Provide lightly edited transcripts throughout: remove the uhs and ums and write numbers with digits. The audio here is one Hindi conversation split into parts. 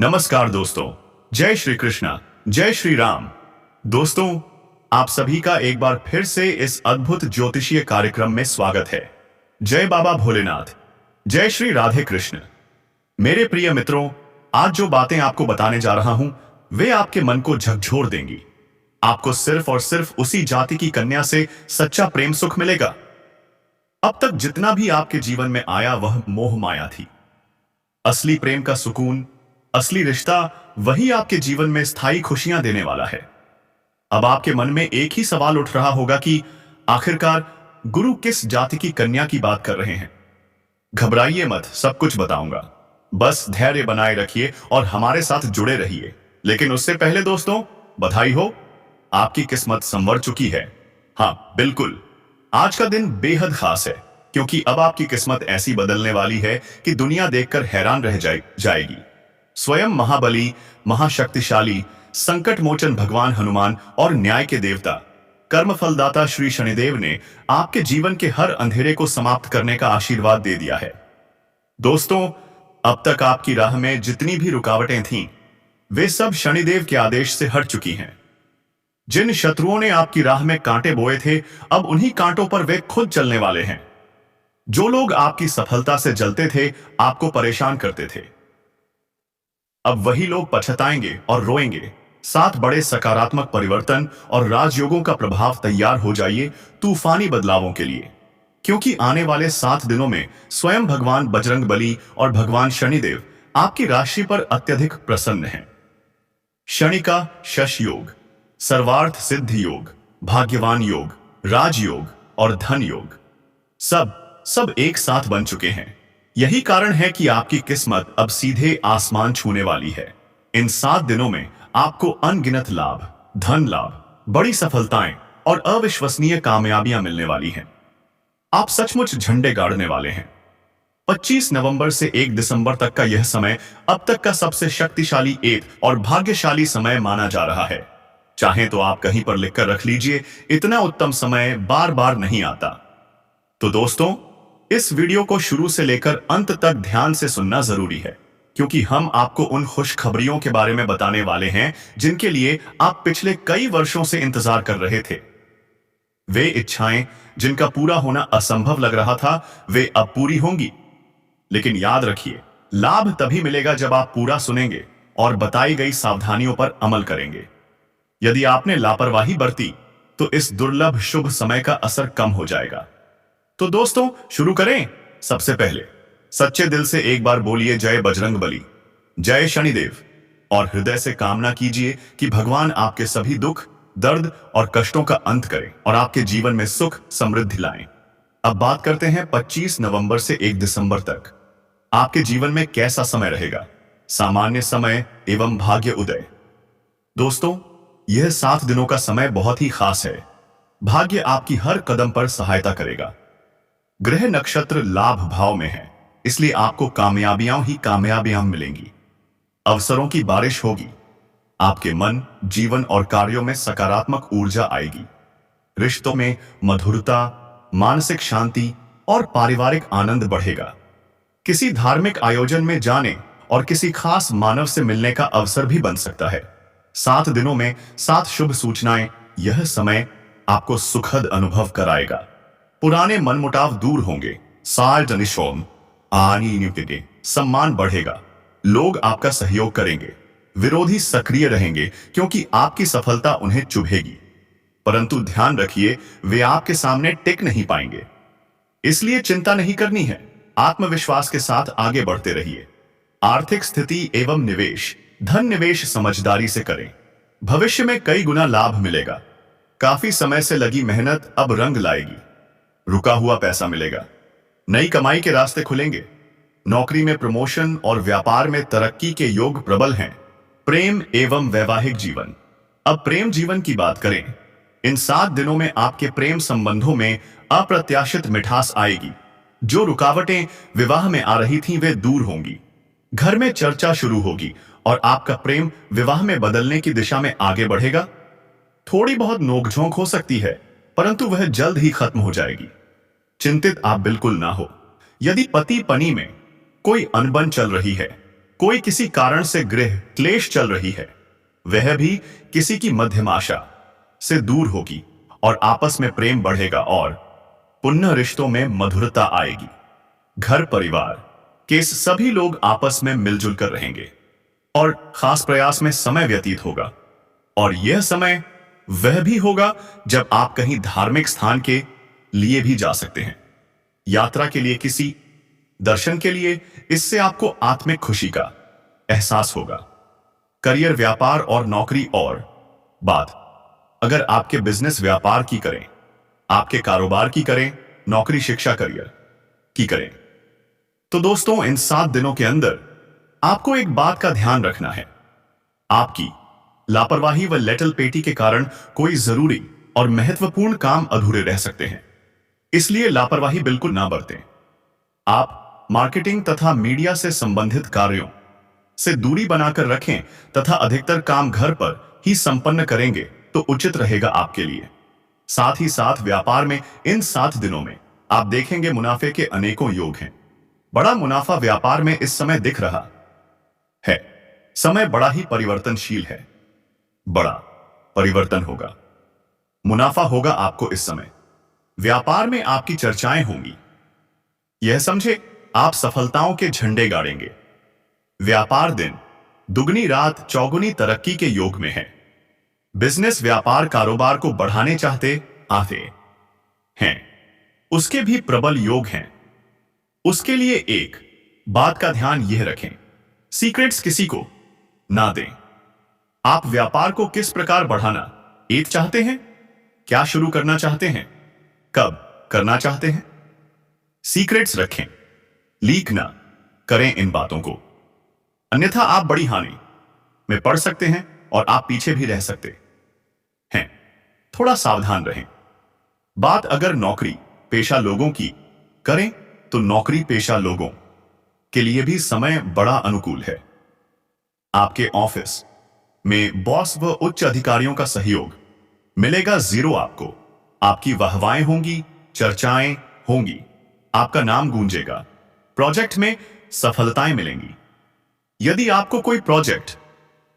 नमस्कार दोस्तों। जय श्री कृष्णा, जय श्री राम। दोस्तों, आप सभी का एक बार फिर से इस अद्भुत ज्योतिषीय कार्यक्रम में स्वागत है। जय बाबा भोलेनाथ, जय श्री राधे कृष्ण। मेरे प्रिय मित्रों, आज जो बातें आपको बताने जा रहा हूं वे आपके मन को झकझोर देंगी। आपको सिर्फ और सिर्फ उसी जाति की कन्या से सच्चा प्रेम सुख मिलेगा। अब तक जितना भी आपके जीवन में आया वह मोह माया थी। असली प्रेम का सुकून, असली रिश्ता वही आपके जीवन में स्थायी खुशियां देने वाला है। अब आपके मन में एक ही सवाल उठ रहा होगा कि आखिरकार गुरु किस जाति की कन्या की बात कर रहे हैं। घबराइए मत, सब कुछ बताऊंगा। बस धैर्य बनाए रखिए और हमारे साथ जुड़े रहिए। लेकिन उससे पहले दोस्तों, बधाई हो, आपकी किस्मत संवर चुकी है। हाँ बिल्कुल, आज का दिन बेहद खास है क्योंकि अब आपकी किस्मत ऐसी बदलने वाली है कि दुनिया देखकर हैरान रह जाएगी। स्वयं महाबली, महाशक्तिशाली, संकट मोचन भगवान हनुमान और न्याय के देवता, कर्मफलदाता श्री शनिदेव ने आपके जीवन के हर अंधेरे को समाप्त करने का आशीर्वाद दे दिया है। दोस्तों, अब तक आपकी राह में जितनी भी रुकावटें थीं, वे सब शनिदेव के आदेश से हट चुकी हैं। जिन शत्रुओं ने आपकी राह में कांटे बोए थे, अब उन्हीं कांटों पर वे खुद चलने वाले हैं। जो लोग आपकी सफलता से जलते थे, आपको परेशान करते थे, अब वही लोग पछताएंगे और रोएंगे। 7 बड़े सकारात्मक परिवर्तन और राजयोगों का प्रभाव। तैयार हो जाइए तूफानी बदलावों के लिए, क्योंकि आने वाले 7 दिनों में स्वयं भगवान बजरंगबली और भगवान शनिदेव आपकी राशि पर अत्यधिक प्रसन्न हैं। शनि का शश योग, सर्वार्थ सिद्धि योग, भाग्यवान योग, राजयोग और धन योग सब एक साथ बन चुके हैं। यही कारण है कि आपकी किस्मत अब सीधे आसमान छूने वाली है। इन 7 दिनों में आपको अनगिनत लाभ, धन लाभ, बड़ी सफलताएं और अविश्वसनीय कामयाबियां मिलने वाली हैं। आप सचमुच झंडे गाड़ने वाले हैं। 25 नवंबर से 1 दिसंबर तक का यह समय अब तक का सबसे शक्तिशाली और भाग्यशाली समय माना जा रहा है। चाहे तो आप कहीं पर लिखकर रख लीजिए, इतना उत्तम समय बार बार नहीं आता। तो दोस्तों, इस वीडियो को शुरू से लेकर अंत तक ध्यान से सुनना जरूरी है, क्योंकि हम आपको उन खुशखबरियों के बारे में बताने वाले हैं जिनके लिए आप पिछले कई वर्षों से इंतजार कर रहे थे। वे इच्छाएं जिनका पूरा होना असंभव लग रहा था, वे अब पूरी होंगी। लेकिन याद रखिए, लाभ तभी मिलेगा जब आप पूरा सुनेंगे और बताई गई सावधानियों पर अमल करेंगे। यदि आपने लापरवाही बरती तो इस दुर्लभ शुभ समय का असर कम हो जाएगा। तो दोस्तों, शुरू करें। सबसे पहले सच्चे दिल से एक बार बोलिए जय बजरंगबली, जय शनिदेव, और हृदय से कामना कीजिए कि भगवान आपके सभी दुख, दर्द और कष्टों का अंत करें और आपके जीवन में सुख समृद्धि लाएं। अब बात करते हैं 25 नवंबर से 1 दिसंबर तक आपके जीवन में कैसा समय रहेगा। सामान्य समय एवं भाग्य उदय। दोस्तों, यह 7 दिनों का समय बहुत ही खास है। भाग्य आपकी हर कदम पर सहायता करेगा। ग्रह नक्षत्र लाभ भाव में है, इसलिए आपको कामयाबियां ही कामयाबियां मिलेंगी। अवसरों की बारिश होगी। आपके मन, जीवन और कार्यों में सकारात्मक ऊर्जा आएगी। रिश्तों में मधुरता, मानसिक शांति और पारिवारिक आनंद बढ़ेगा। किसी धार्मिक आयोजन में जाने और किसी खास मानव से मिलने का अवसर भी बन सकता है। 7 दिनों में 7 शुभ सूचनाएं। यह समय आपको सुखद अनुभव कराएगा। पुराने मनमुटाव दूर होंगे। सम्मान बढ़ेगा। लोग आपका सहयोग करेंगे। विरोधी सक्रिय रहेंगे क्योंकि आपकी सफलता उन्हें चुभेगी। परंतु ध्यान रखिए, वे आपके सामने टिक नहीं पाएंगे, इसलिए चिंता नहीं करनी है। आत्मविश्वास के साथ आगे बढ़ते रहिए। आर्थिक स्थिति एवं निवेश। धन निवेश समझदारी से करें। भविष्य में कई गुना लाभ मिलेगा। काफी समय से लगी मेहनत अब रंग लाएगी। रुका हुआ पैसा मिलेगा। नई कमाई के रास्ते खुलेंगे। नौकरी में प्रमोशन और व्यापार में तरक्की के योग प्रबल हैं। प्रेम एवं वैवाहिक जीवन। अब प्रेम जीवन की बात करें। इन 7 दिनों में आपके प्रेम संबंधों में अप्रत्याशित मिठास आएगी। जो रुकावटें विवाह में आ रही थीं, वे दूर होंगी। घर में चर्चा शुरू होगी और आपका प्रेम विवाह में बदलने की दिशा में आगे बढ़ेगा। थोड़ी बहुत नोकझोंक हो सकती है, परंतु वह जल्द ही खत्म हो जाएगी। चिंतित आप बिल्कुल ना हो। यदि पति पत्नी में कोई अनबन चल रही है कोई किसी कारण से गृह क्लेश चल रही है, वह भी किसी की मध्यम आशा से दूर होगी और आपस में प्रेम बढ़ेगा और पुनः रिश्तों में मधुरता आएगी। घर परिवार के सभी लोग आपस में मिलजुल कर रहेंगे और खास प्रयास में समय व्यतीत होगा। और यह समय वह भी होगा जब आप कहीं धार्मिक स्थान के लिए भी जा सकते हैं, यात्रा के लिए, किसी दर्शन के लिए। इससे आपको आत्मिक खुशी का एहसास होगा। करियर, व्यापार और नौकरी और बात, अगर आपके बिजनेस व्यापार की करें, आपके कारोबार की करें, नौकरी, शिक्षा, करियर की करें, तो दोस्तों इन 7 दिनों के अंदर आपको एक बात का ध्यान रखना है। आपकी लापरवाही व लेटल पेटी के कारण कोई जरूरी और महत्वपूर्ण काम अधूरे रह सकते हैं, इसलिए लापरवाही बिल्कुल ना बरतें। आप मार्केटिंग तथा मीडिया से संबंधित कार्यों से दूरी बनाकर रखें तथा अधिकतर काम घर पर ही संपन्न करेंगे तो उचित रहेगा आपके लिए। साथ ही साथ व्यापार में इन 7 दिनों में आप देखेंगे मुनाफे के अनेकों योग हैं। बड़ा मुनाफा व्यापार में इस समय दिख रहा है। समय बड़ा ही परिवर्तनशील है, बड़ा परिवर्तन होगा, मुनाफा होगा आपको इस समय। व्यापार में आपकी चर्चाएं होंगी, यह समझे आप सफलताओं के झंडे गाड़ेंगे। व्यापार दिन दुगनी रात चौगुनी तरक्की के योग में है। बिजनेस, व्यापार, कारोबार को बढ़ाने चाहते आते हैं, उसके भी प्रबल योग हैं। उसके लिए एक बात का ध्यान यह रखें, सीक्रेट्स किसी को ना दें। आप व्यापार को किस प्रकार बढ़ाना एक चाहते हैं, क्या शुरू करना चाहते हैं, कब करना चाहते हैं, सीक्रेट्स रखें, लीक ना करें इन बातों को, अन्यथा आप बड़ी हानि में पड़ सकते हैं और आप पीछे भी रह सकते हैं। थोड़ा सावधान रहें। बात अगर नौकरी पेशा लोगों की करें तो नौकरी पेशा लोगों के लिए भी समय बड़ा अनुकूल है। आपके ऑफिस में बॉस व उच्च अधिकारियों का सहयोग मिलेगा जीरो आपको। आपकी वाहवाएं होंगी, चर्चाएं होंगी, आपका नाम गूंजेगा। प्रोजेक्ट में सफलताएं मिलेंगी। यदि आपको कोई प्रोजेक्ट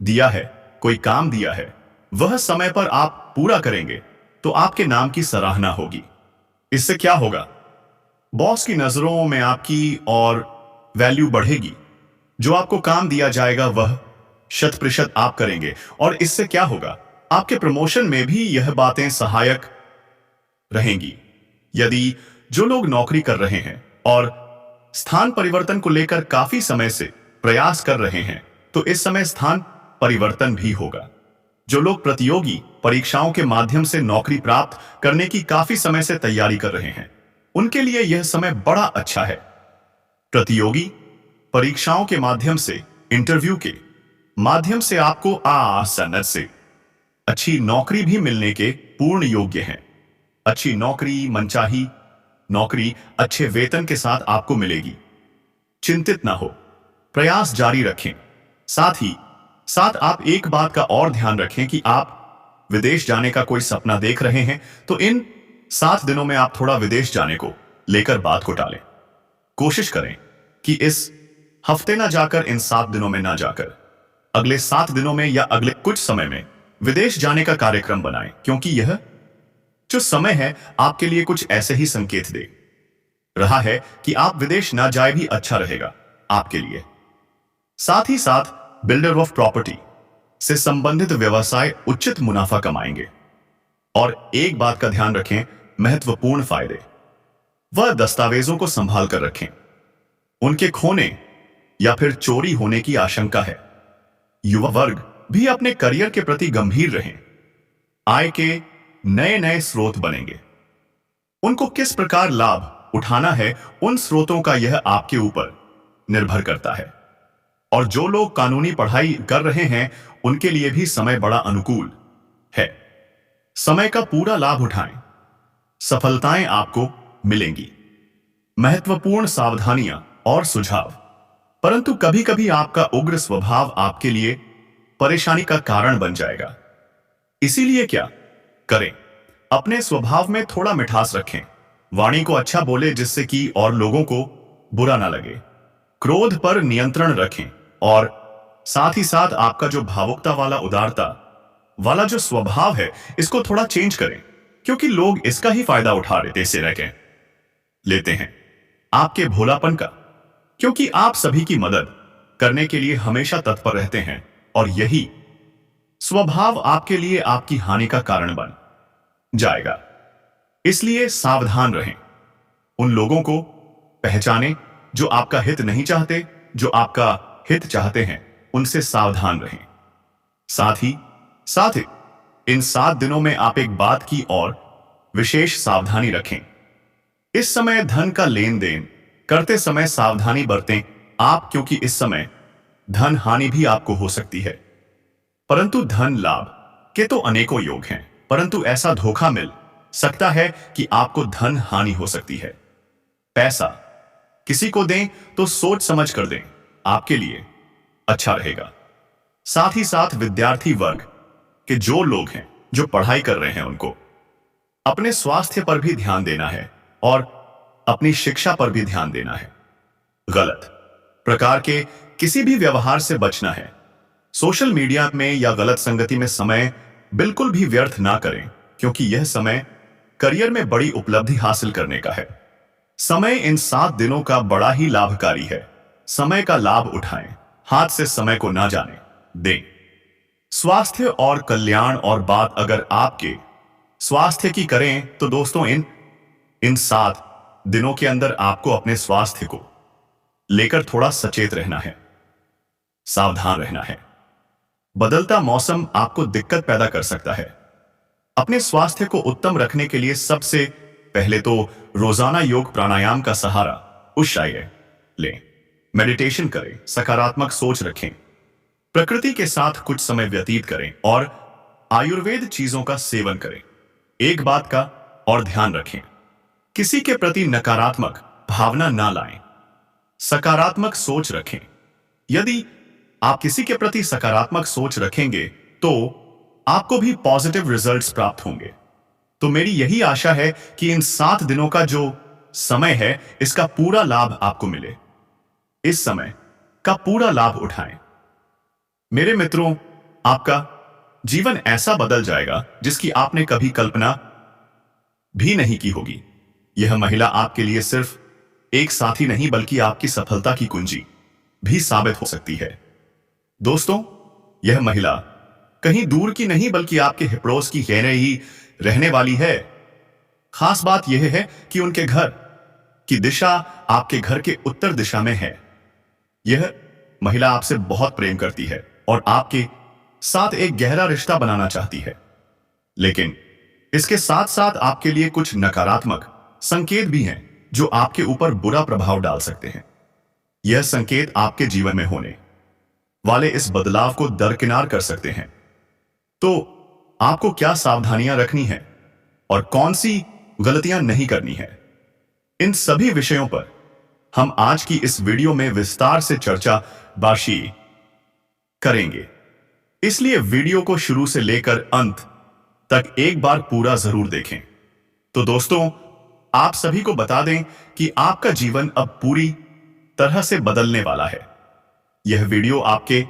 दिया है, कोई काम दिया है, वह समय पर आप पूरा करेंगे तो आपके नाम की सराहना होगी। इससे क्या होगा, बॉस की नजरों में आपकी और वैल्यू बढ़ेगी। जो आपको काम दिया जाएगा वह 100% आप करेंगे और इससे क्या होगा, आपके प्रमोशन में भी यह बातें सहायक रहेंगी। यदि जो लोग नौकरी कर रहे हैं और स्थान परिवर्तन को लेकर काफी समय से प्रयास कर रहे हैं तो इस समय स्थान परिवर्तन भी होगा। जो लोग प्रतियोगी परीक्षाओं के माध्यम से नौकरी प्राप्त करने की काफी समय से तैयारी कर रहे हैं, उनके लिए यह समय बड़ा अच्छा है। प्रतियोगी परीक्षाओं के माध्यम से, इंटरव्यू के माध्यम से आपको आसानी से अच्छी नौकरी भी मिलने के पूर्ण योग्य हैं। अच्छी नौकरी, मनचाही नौकरी अच्छे वेतन के साथ आपको मिलेगी। चिंतित ना हो, प्रयास जारी रखें। साथ ही साथ आप एक बात का और ध्यान रखें कि आप विदेश जाने का कोई सपना देख रहे हैं तो इन 7 दिनों में आप थोड़ा विदेश जाने को लेकर बात को टालें। कोशिश करें कि इस हफ्ते ना जाकर, इन 7 दिनों में ना जाकर, अगले 7 दिनों में या अगले कुछ समय में विदेश जाने का कार्यक्रम बनाएं, क्योंकि यह जो समय है आपके लिए कुछ ऐसे ही संकेत दे रहा है कि आप विदेश ना जाए भी अच्छा रहेगा आपके लिए। साथ ही साथ बिल्डर ऑफ प्रॉपर्टी से संबंधित व्यवसाय उचित मुनाफा कमाएंगे। और एक बात का ध्यान रखें, महत्वपूर्ण फायदे वह दस्तावेजों को संभाल कर रखें, उनके खोने या फिर चोरी होने की आशंका है। युवा वर्ग भी अपने करियर के प्रति गंभीर रहें। आय के नए नए स्रोत बनेंगे, उनको किस प्रकार लाभ उठाना है उन स्रोतों का यह आपके ऊपर निर्भर करता है। और जो लोग कानूनी पढ़ाई कर रहे हैं उनके लिए भी समय बड़ा अनुकूल है। समय का पूरा लाभ उठाएं, सफलताएं आपको मिलेंगी। महत्वपूर्ण सावधानियां और सुझाव, परंतु कभी कभी आपका उग्र स्वभाव आपके लिए परेशानी का कारण बन जाएगा। इसीलिए क्या करें, अपने स्वभाव में थोड़ा मिठास रखें, वाणी को अच्छा बोले जिससे कि और लोगों को बुरा ना लगे। क्रोध पर नियंत्रण रखें और साथ ही साथ आपका जो भावुकता वाला, उदारता वाला जो स्वभाव है, इसको थोड़ा चेंज करें, क्योंकि लोग इसका ही फायदा उठा लेते हैं आपके भोलापन का, क्योंकि आप सभी की मदद करने के लिए हमेशा तत्पर रहते हैं और यही स्वभाव आपके लिए आपकी हानि का कारण बन जाएगा। इसलिए सावधान रहें। उन लोगों को पहचानें जो आपका हित नहीं चाहते, जो आपका हित चाहते हैं, उनसे सावधान रहें। साथ ही इन 7 दिनों में आप एक बात की और विशेष सावधानी रखें। इस समय धन का लेन देन करते समय सावधानी बरतें आप, क्योंकि इस समय धन हानि भी आपको हो सकती है। परंतु धन लाभ के तो अनेकों योग हैं, परंतु ऐसा धोखा मिल सकता है कि आपको धन हानि हो सकती है। पैसा किसी को दें तो सोच समझ कर दें, आपके लिए अच्छा रहेगा। साथ ही साथ विद्यार्थी वर्ग के जो लोग हैं, जो पढ़ाई कर रहे हैं, उनको अपने स्वास्थ्य पर भी ध्यान देना है और अपनी शिक्षा पर भी ध्यान देना है। गलत प्रकार के किसी भी व्यवहार से बचना है। सोशल मीडिया में या गलत संगति में समय बिल्कुल भी व्यर्थ ना करें, क्योंकि यह समय करियर में बड़ी उपलब्धि हासिल करने का है। समय इन 7 दिनों का बड़ा ही लाभकारी है। समय का लाभ उठाएं, हाथ से समय को ना जाने दें। स्वास्थ्य और कल्याण और बात अगर आपके स्वास्थ्य की करें तो दोस्तों इन 7 दिनों के अंदर आपको अपने स्वास्थ्य को लेकर थोड़ा सचेत रहना है, सावधान रहना है। बदलता मौसम आपको दिक्कत पैदा कर सकता है। अपने स्वास्थ्य को उत्तम रखने के लिए सबसे पहले तो रोजाना योग प्राणायाम का सहारा उठाइए लें, मेडिटेशन करें, सकारात्मक सोच रखें, प्रकृति के साथ कुछ समय व्यतीत करें और आयुर्वेद चीजों का सेवन करें। एक बात का और ध्यान रखें, किसी के प्रति नकारात्मक भावना ना लाएं, सकारात्मक सोच रखें। यदि आप किसी के प्रति सकारात्मक सोच रखेंगे तो आपको भी पॉजिटिव रिजल्ट्स प्राप्त होंगे। तो मेरी यही आशा है कि इन 7 दिनों का जो समय है, इसका पूरा लाभ आपको मिले। इस समय का पूरा लाभ उठाएं। मेरे मित्रों, आपका जीवन ऐसा बदल जाएगा जिसकी आपने कभी कल्पना भी नहीं की होगी। यह महिला आपके लिए सिर्फ एक साथी नहीं, बल्कि आपकी सफलता की कुंजी भी साबित हो सकती है। दोस्तों, यह महिला कहीं दूर की नहीं, बल्कि आपके हिपड़ोस की ही रहने वाली है। खास बात यह है कि उनके घर की दिशा आपके घर के उत्तर दिशा में है। यह महिला आपसे बहुत प्रेम करती है और आपके साथ एक गहरा रिश्ता बनाना चाहती है, लेकिन इसके साथ साथ आपके लिए कुछ नकारात्मक संकेत भी हैं जो आपके ऊपर बुरा प्रभाव डाल सकते हैं। यह संकेत आपके जीवन में होने वाले इस बदलाव को दरकिनार कर सकते हैं। तो आपको क्या सावधानियां रखनी है और कौन सी गलतियां नहीं करनी है, इन सभी विषयों पर हम आज की इस वीडियो में विस्तार से चर्चा बाशी करेंगे। इसलिए वीडियो को शुरू से लेकर अंत तक एक बार पूरा जरूर देखें। तो दोस्तों, आप सभी को बता दें कि आपका जीवन अब पूरी तरह से बदलने वाला है। यह वीडियो आपके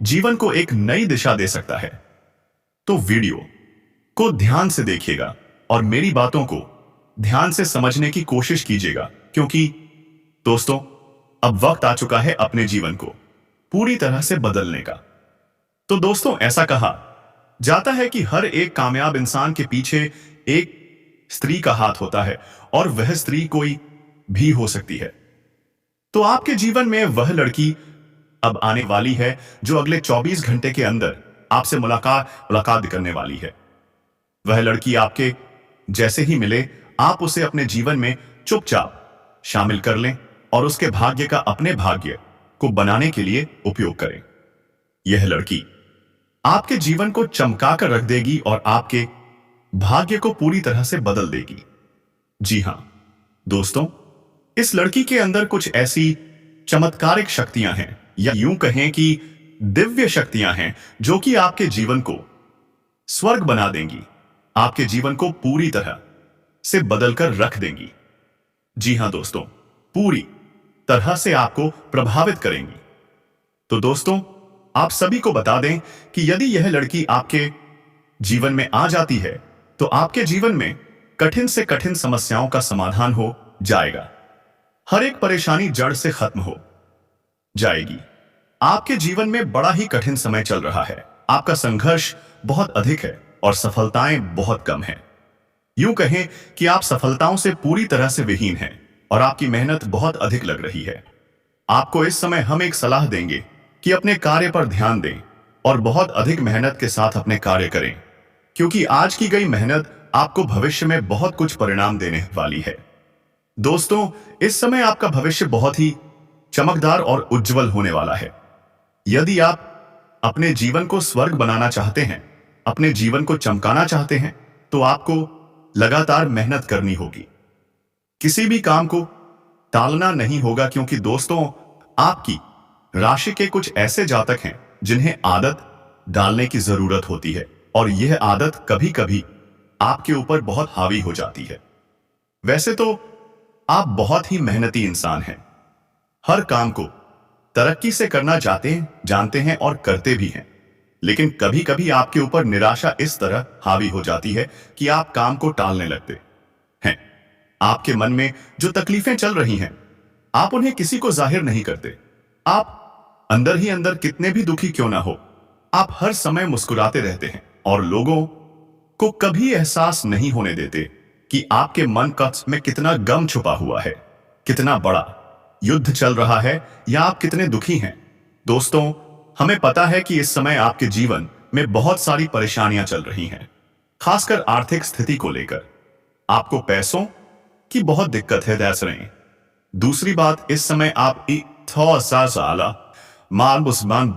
जीवन को एक नई दिशा दे सकता है। तो वीडियो को ध्यान से देखिएगा और मेरी बातों को ध्यान से समझने की कोशिश कीजिएगा, क्योंकि दोस्तों, अब वक्त आ चुका है अपने जीवन को पूरी तरह से बदलने का। तो दोस्तों, ऐसा कहा जाता है कि हर एक कामयाब इंसान के पीछे एक स्त्री का हाथ होता है और वह स्त्री कोई भी हो सकती है। तो आपके जीवन में वह लड़की अब आने वाली है जो अगले 24 घंटे के अंदर आपसे मुलाकात करने वाली है। वह लड़की आपके जैसे ही मिले, आप उसे अपने जीवन में चुपचाप शामिल कर लें और उसके भाग्य का अपने भाग्य को बनाने के लिए उपयोग करें। यह लड़की आपके जीवन को चमका कर रख देगी और आपके भाग्य को पूरी तरह से बदल देगी। जी हां दोस्तों, इस लड़की के अंदर कुछ ऐसी चमत्कारिक शक्तियां हैं, या यूं कहें कि दिव्य शक्तियां हैं, जो कि आपके जीवन को स्वर्ग बना देंगी, आपके जीवन को पूरी तरह से बदलकर रख देंगी। जी हां दोस्तों, पूरी तरह से आपको प्रभावित करेंगी। तो दोस्तों, आप सभी को बता दें कि यदि यह लड़की आपके जीवन में आ जाती है तो आपके जीवन में कठिन से कठिन समस्याओं का समाधान हो जाएगा। हर एक परेशानी जड़ से खत्म हो जाएगी। आपके जीवन में बड़ा ही कठिन समय चल रहा है। आपका संघर्ष बहुत अधिक है और सफलताएं बहुत कम हैं। यूं कहें कि आप सफलताओं से पूरी तरह से विहीन हैं और आपकी मेहनत बहुत अधिक लग रही है। आपको इस समय हम एक सलाह देंगे कि अपने कार्य पर ध्यान दें और बहुत अधिक मेहनत के साथ अपने कार्य करें, क्योंकि आज की गई मेहनत आपको भविष्य में बहुत कुछ परिणाम देने वाली है। दोस्तों, इस समय आपका भविष्य बहुत ही चमकदार और उज्जवल होने वाला है। यदि आप अपने जीवन को स्वर्ग बनाना चाहते हैं, अपने जीवन को चमकाना चाहते हैं, तो आपको लगातार मेहनत करनी होगी। किसी भी काम को टालना नहीं होगा, क्योंकि दोस्तों, आपकी राशि के कुछ ऐसे जातक हैं जिन्हें आदत डालने की जरूरत होती है और यह आदत कभी कभी आपके ऊपर बहुत हावी हो जाती है। वैसे तो आप बहुत ही मेहनती इंसान हैं, हर काम को तरक्की से करना जानते हैं और करते भी हैं, लेकिन कभी कभी आपके ऊपर निराशा इस तरह हावी हो जाती है कि आप काम को टालने लगते हैं। आपके मन में जो तकलीफें चल रही हैं, आप उन्हें किसी को जाहिर नहीं करते। आप अंदर ही अंदर कितने भी दुखी क्यों ना हो, आप हर समय मुस्कुराते रहते हैं और लोगों को कभी एहसास नहीं होने देते कि आपके मन में कितना गम छुपा हुआ है, कितना बड़ा युद्ध चल रहा है या आप कितने दुखी हैं। दोस्तों, हमें पता है कि इस समय आपके जीवन में बहुत सारी परेशानियां चल रही हैं, खासकर आर्थिक स्थिति को लेकर। आपको पैसों की बहुत दिक्कत है दैस रहे। दूसरी बात, इस समय आप माल मुसलमान